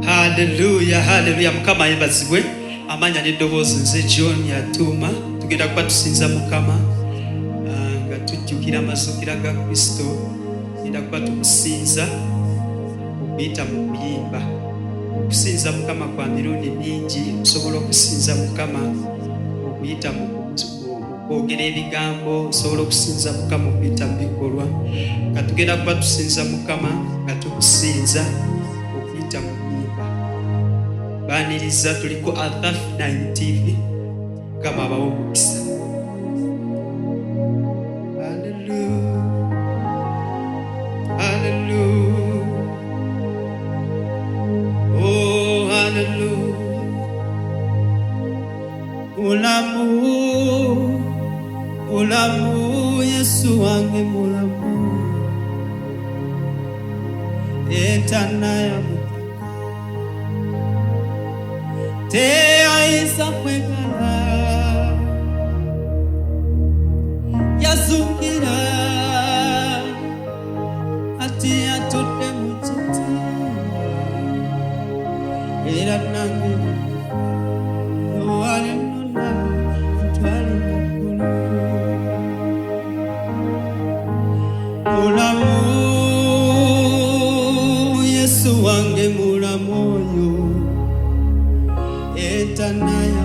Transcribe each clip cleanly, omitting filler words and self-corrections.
Haleluya, haleluya. Mukama yebazibwe. Amanya n'eddoboozi nze John yatuuma. Tugenda kuba tusinza Mukama nga tujjukira amasukira ga Kristo. Tugenda kuba tumusinza okuyita mu kuyimba. Okusinza Mukama kwa mirundi mingi. Osobola okusinza Mukama okuyita mu kwogera ebigambo. Osobola okusinza Mukama okuyita mu bikolwa. Nga tugenda kuba tusinza Mukama nga tumusinza okuyita mu kuyimba. Baniriza tuliko Alpha 9 TV kama abawo omukisa. Hallelujah, hallelujah, oh hallelujah. Ulamu, ulamu, Yesu wange mulamu, etana ya te aisa kwegala yazukira ati atote muchiti era nange wale nona twali mulamu Yesu wange mulamu etanaya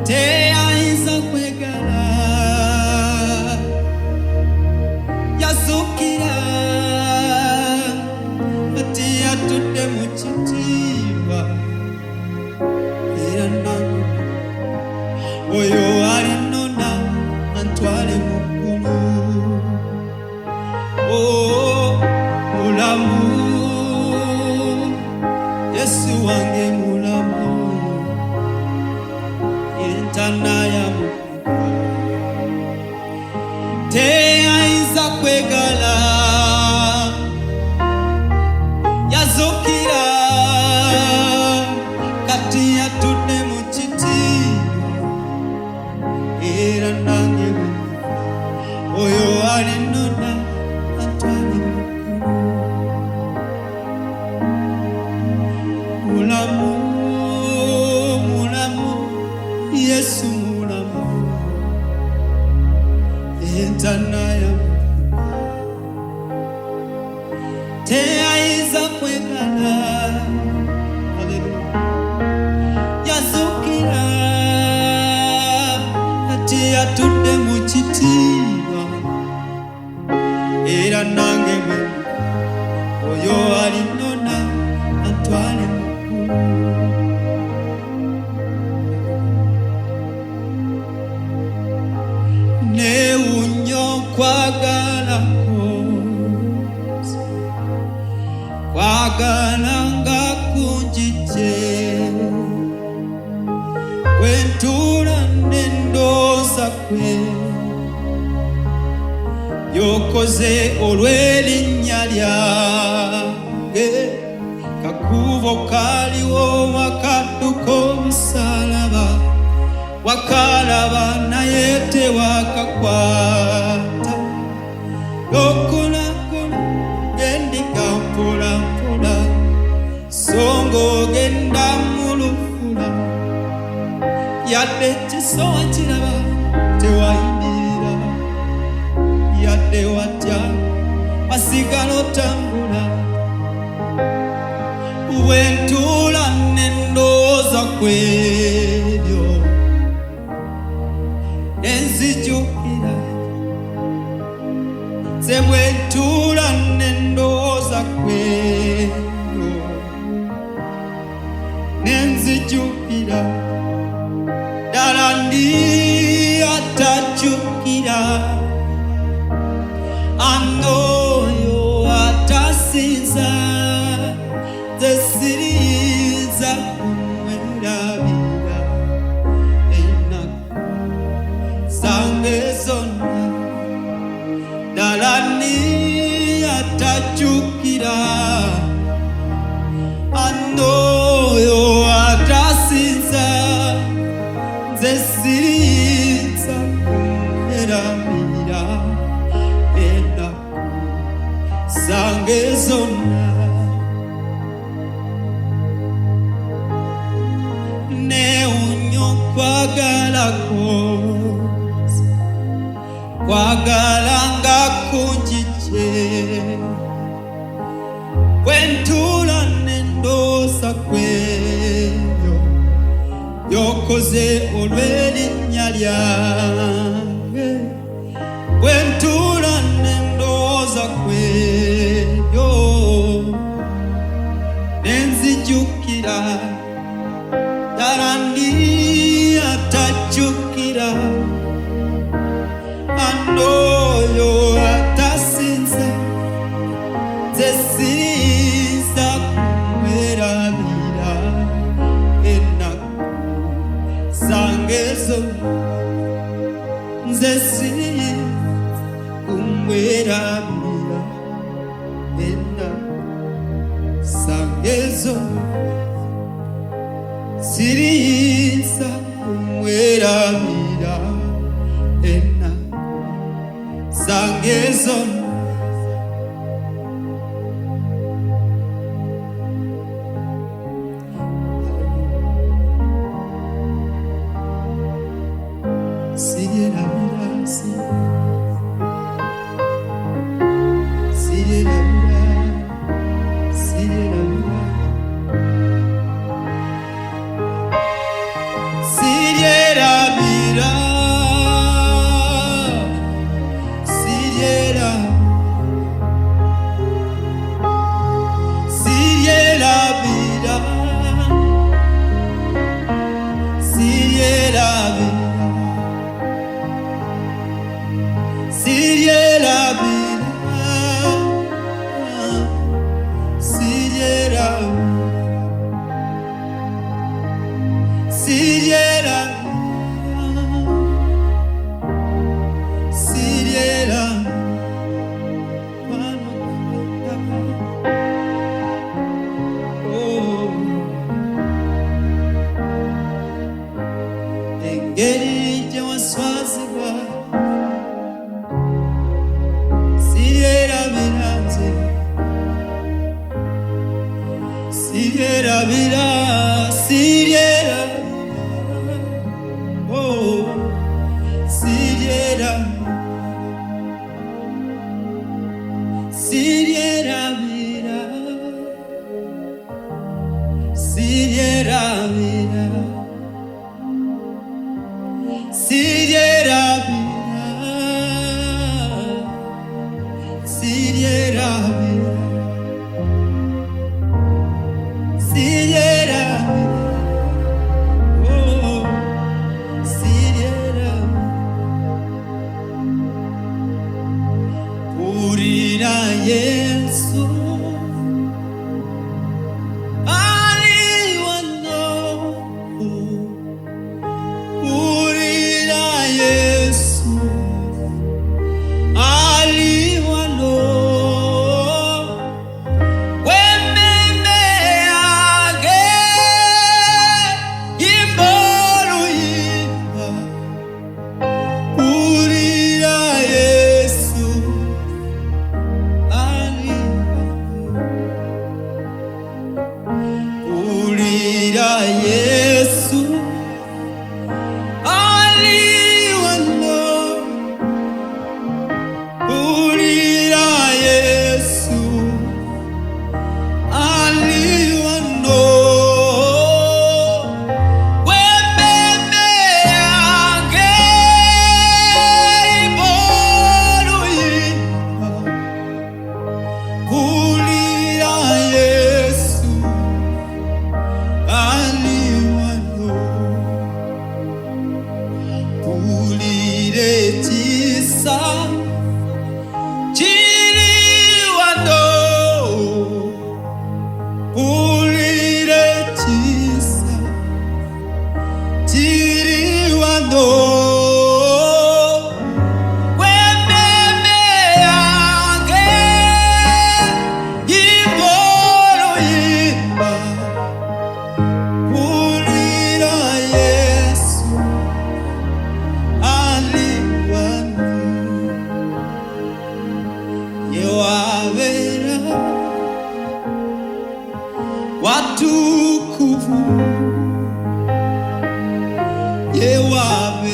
te aiza kwegala yazukira ati atude muchitiba era nange oyo alinona antwale mukulu oh mulamu Yesu wange mulamu etana ya te aiza kwegala yazukira kati atude muchiti era nange oyo alinona atwali mulamu mulamu Yesu mulamu etana ya te aiza kwegala haleluya yazukira ati atude muchitiba era nange oyo alinona atwale ne unyo kwagala nga kunjije kwentula nendoza kwe yokoze olw'erinnya lyange kakubo kaliwo wakadduka omusalaba wakalaba naye tewakakwata okulakula gendiga mpolampola songa ogenda mulufula yadde kisowa kiraba tewayimirira yadde watya wasigala otambula wentula nendoza kwebyo nenzijukira zemwentula nendoza kwebyo nenzijukira dala ndi atajukira anoyo atasinza zesiriza kumwendabira enaku zange zonna dala ndi atajukira anoyo atasinza zesiriza kumwendabira enaku zange zonna warakoze kwagalanga kunjiche kwentula nendosa kweyo yokoze olw'erinnya lyange kwentula nendoza kweyo nenzijukira darandi atajukira anoyo atasinze zesinza kumwerabira enaku zangezo nzesinza kumwerabira enaku zangezo siriyinza kumwerabira enaku zangezo engeri waswazibwa siyerabira nze siyerabira oh siyerabira Purira Yesu aliwano Purira Yesu aliwano wememe age imbolu yimba Purira Yesu Purira Yesu aliwano Purira Yesu aliwano wememe yange ibolu yimba Purira Yesu aliwano pulire tisa chiliwano pulire tisa chiliwano wememe yange ibolo yimba Purira Yesu aliwano yewabera watukufu yewabera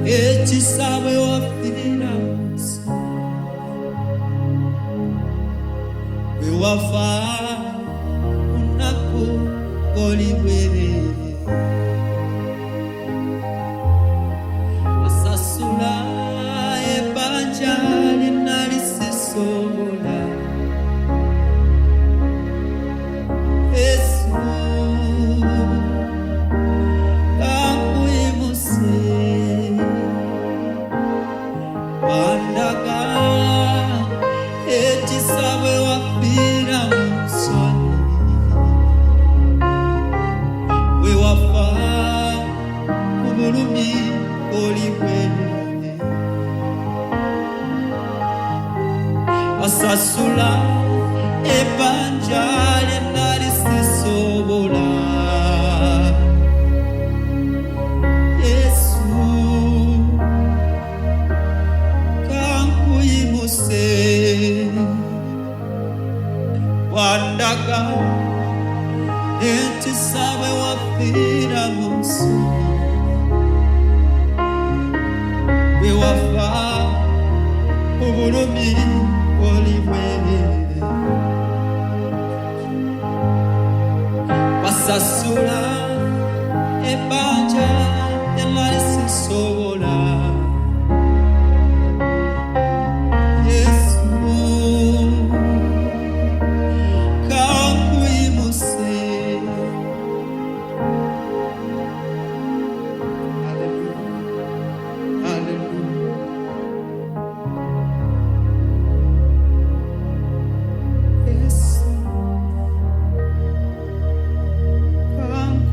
Echisabe wafinas Bewafa Unaku Golibwere Wasasula Ebanjali Nalisisola Yesu Kakuimuse Wandaga Echisabe wafira musoni Wewafa Umulumi Oliwele Asasula Ebanjali Nalisisobola Wandaga Echisabe wafira musoni Bewafa Ubulumi Oliwele Basasula Ebanja Elasisobola Come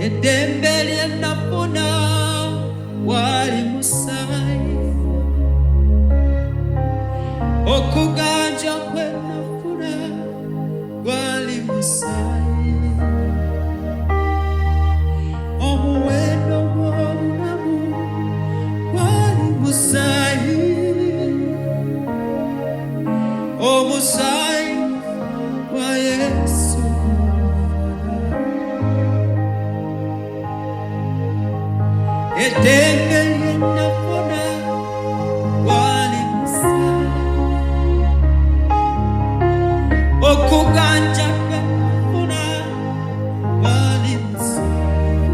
eddembe lye nafuna wali musaayi, okuganja kwe nafuna wali musaayi, omuwendo gw'obulamu wali musaayi, omusaayi gwa Yesu. Eddembe lye nafuna wali musaayi, okuganja kwe nafuna wali musaayi,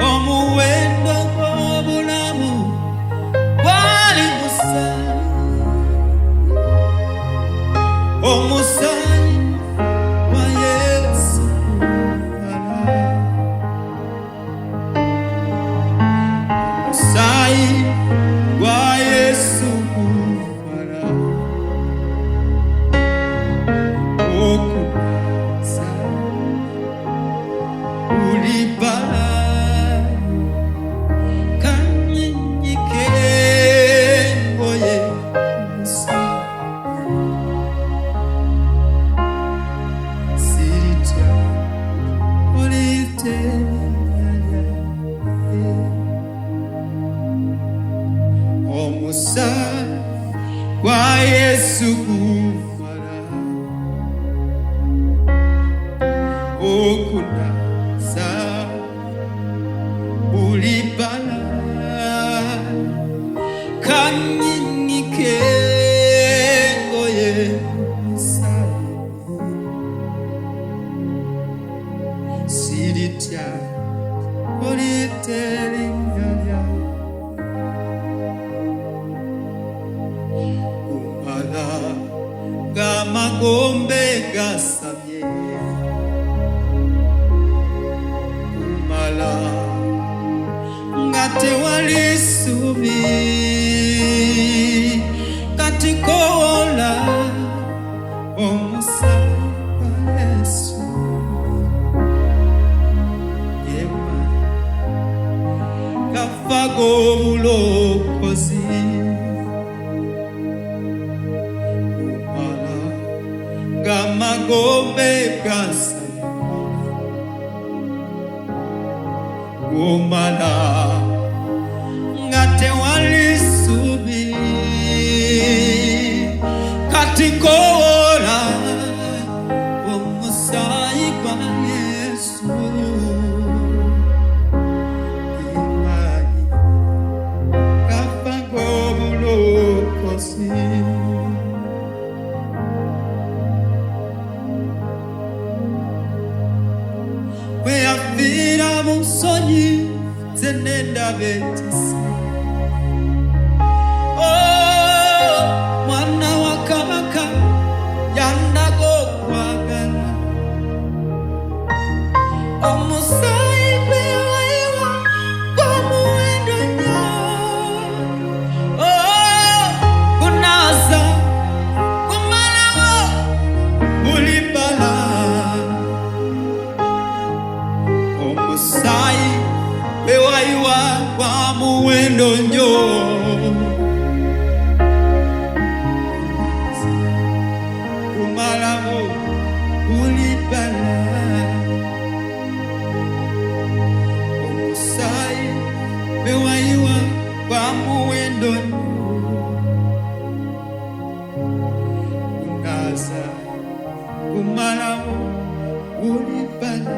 omuwendo gw'obulamu wali musaayi, omusaayi gwa Yesu. Omusaayi gwa Yesu gumala okunaza buli bbala, kanyinyike engoye omusaayi, siritya oliteerya. Omusaayi gwa Yesu gumala okunaza buli bbala, kanyinyike engoye omusaayi, siritya oliteerinnya. Gumala ng'amagombe gasamye, gumala nga tewali ssuubi, kati kowola omusaayi gwa Yesu. Yema gafa g'obulokozi, ng'amagombe gasamye, gumala nga tewali ssuubi, kati kowola omusaayi gwa Yesu. Imanyi gafa g'obulokozi, bwe yafiira mu nsonyi ze n'endaba etise. Mwana wa Kabaka yandaga okwagala, omusaayi gwe wayiwa gw'omuwendo nnyo, gunaza gumalawo buli bbala, omusaayi gwe wayiwa gwa muwendo nnyo, gumalawo buli bbala, omusaayi gwe wayiwa gwa muwendo nnyo, gunaza gumalawo buli bbala.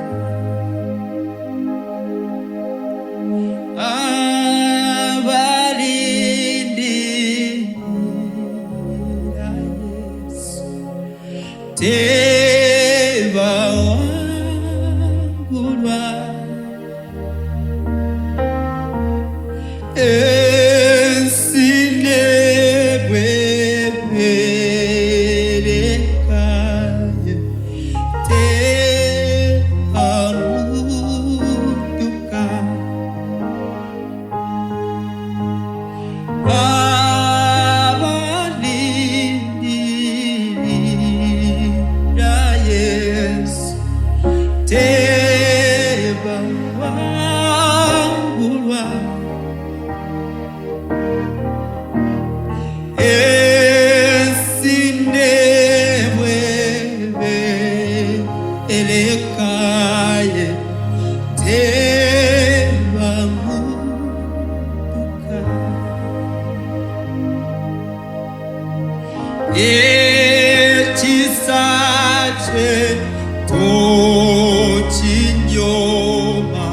Abalindira Yesu tebawangulwa, ensi n'ebweberekaye tebamutuka, abalindira kubangulwa esindebwe elekaye tebamuka echisache tochinyoma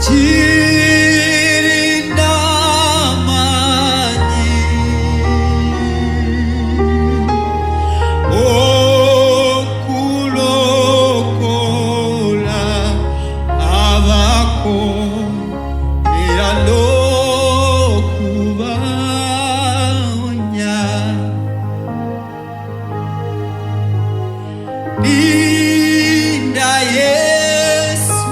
chirinamanyi okulokola abako era nokubaonya linda Yesu,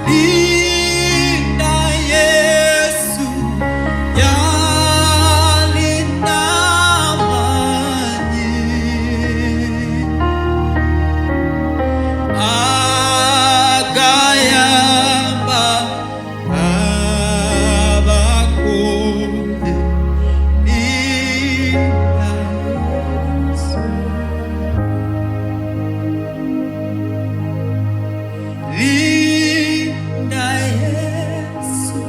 linda Yesu, yalinda manyi agayamba abakole linda Yesu. Linda Yesu,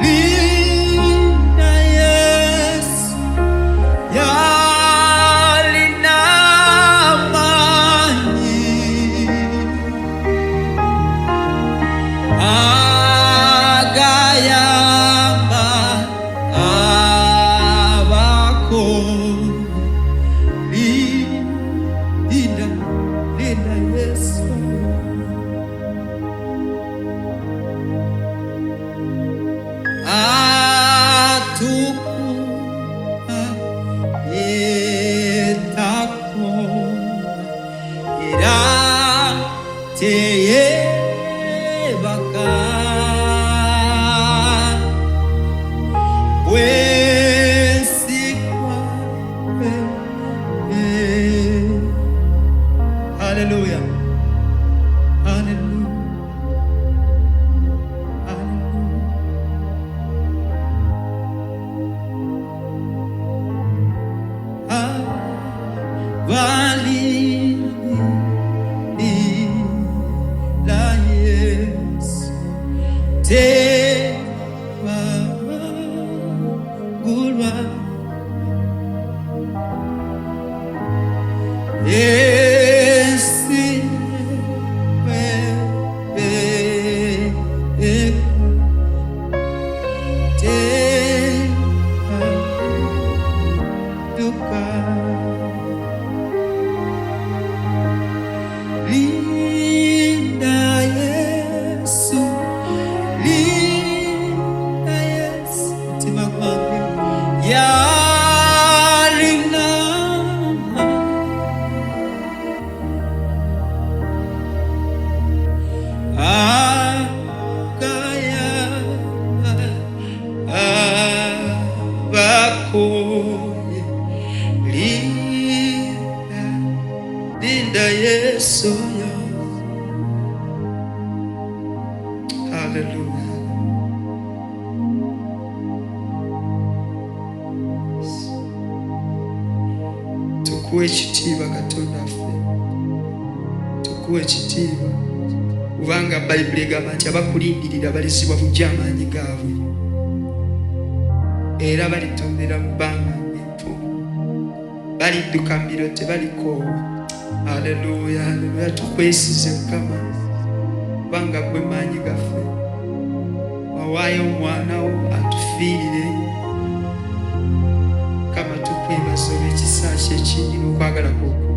linda Yesu, yalinda manyi agayamba abakole linda Yesu. Atukuka etako ira teye baka wesikwa hallelujah, hallelujah, hallelujah. Linda Yesu, tebangulwa linda Yesu, linda Yesu, timagwange yalinda agaya abakoye linda Yesu. Hallelujah. Tukuwe ekitiibwa Katonda ffe, tukuwe ekitiibwa kubanga Bayibuli egamba nti abakulindirira balizibwa bujja amaanyi gaabwe era balitondera mu bbanga ng'empfu, balidduka mbiro tebalikoowa. Haleluya, haleluya. Tukwesize Mukama kubanga gwe maanyi gaffe, wawaayo omwana wo atufiirire. Mukama tukwebaza olw'ekisa kye ekingi n'okwagala kw'okukola.